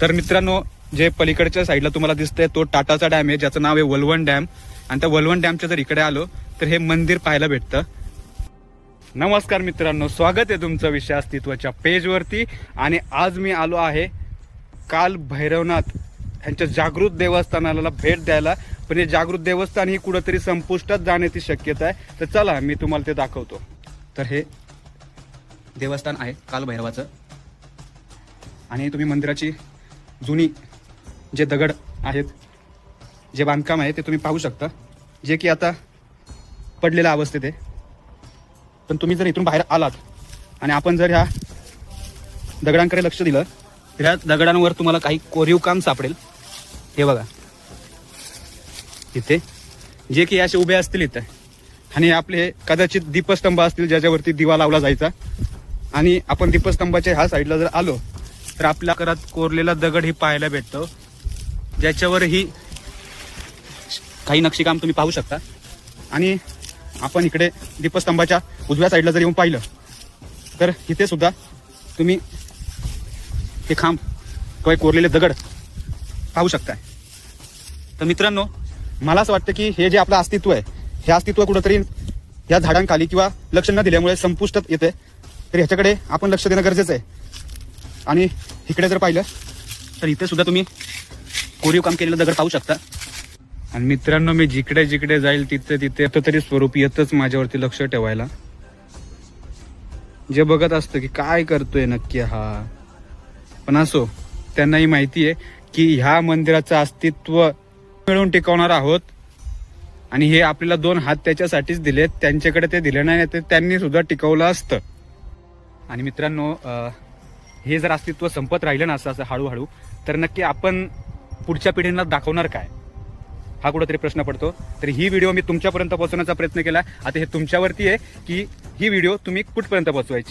तर मित्रांनो, जे पलीकडच्या साईडला तुम्हाला दिसतंय तो टाटाचा डॅम आहे, ज्याचं नाव आहे वलवण डॅम. आणि त्या वलवण डॅमच्या जर इकडे आलो तर हे मंदिर पाहायला भेटतं. नमस्कार मित्रांनो, स्वागत आहे तुमचं विषय अस्तित्वाच्या पेजवरती. आणि आज मी आलो आहे काल भैरवनाथ यांच्या जागृत देवस्थानाला भेट द्यायला. पण हे जागृत देवस्थान ही कुठंतरी संपुष्टात जाण्याची शक्यता आहे. तर चला मी तुम्हाला ते दाखवतो. तर हे देवस्थान आहे काल भैरवाचं. आणि तुम्ही मंदिराची जुनी जे दगड आहेत, जे बांधकाम आहे ते तुम्ही पाहू शकता, जे की आता पडलेल्या अवस्थेत आहे. पण तुम्ही जर इथून बाहेर आलात आणि आपण जर ह्या दगडांकडे लक्ष दिलं तर ह्या दगडांवर तुम्हाला काही कोरीव काम सापडेल. हे बघा इथे, जे की असे उभे असतील इथे. आणि आपले कदाचित दीपस्तंभ असतील ज्याच्यावरती दिवा लावला जायचा. आणि आपण दीपस्तंभाच्या ह्या साईडला जर आलो तर आपल्या घरात कोरलेला दगड ही पाहायला भेटतो, ज्याच्यावर ही काही नक्षीकाम तुम्ही पाहू शकता. आणि आपण इकडे दीपस्तंभाच्या उजव्या साईडला जर येऊन पाहिलं तर इथे सुद्धा तुम्ही हे खांब किंवा कोरलेले दगड पाहू शकताय. तर मित्रांनो, मला असं वाटतं की हे जे आपलं अस्तित्व आहे, हे अस्तित्व कुठंतरी या झाडांखाली किंवा लक्ष न दिल्यामुळे संपुष्टात येते. तर ह्याच्याकडे आपण लक्ष देणं गरजेचं आहे. आणि इकडे जर पाहिलं तर इथे सुद्धा तुम्ही कोरीव काम केलेलं दगड पाहू शकता. आणि मित्रांनो, मी जिकडे जिकडे जाईल तिथे तिथे तरी स्वरूप येतच माझ्यावरती लक्ष ठेवायला, जे बघत असतं की काय करतोय नक्की हा. पण असो, त्यांनाही माहिती आहे की ह्या मंदिराचं अस्तित्व मिळवून टिकवणार आहोत. आणि हे आपल्याला 2 हात त्याच्यासाठीच दिलेत, त्यांच्याकडे ते दिले नाही तर त्यांनी सुद्धा टिकवलं असतं. आणि मित्रांनो, हे जर अस्तित्व संपत राहिलं ना असं हळूहळू, तर नक्की आपण पुढच्या पिढींना दाखवणार काय, हा कुठेतरी प्रश्न पडतो. तर ही व्हिडिओ मी तुमच्यापर्यंत पोहोचवण्याचा प्रयत्न केला. आता हे तुमच्यावरती आहे की ही व्हिडिओ तुम्ही कुठपर्यंत पोहोचवायची.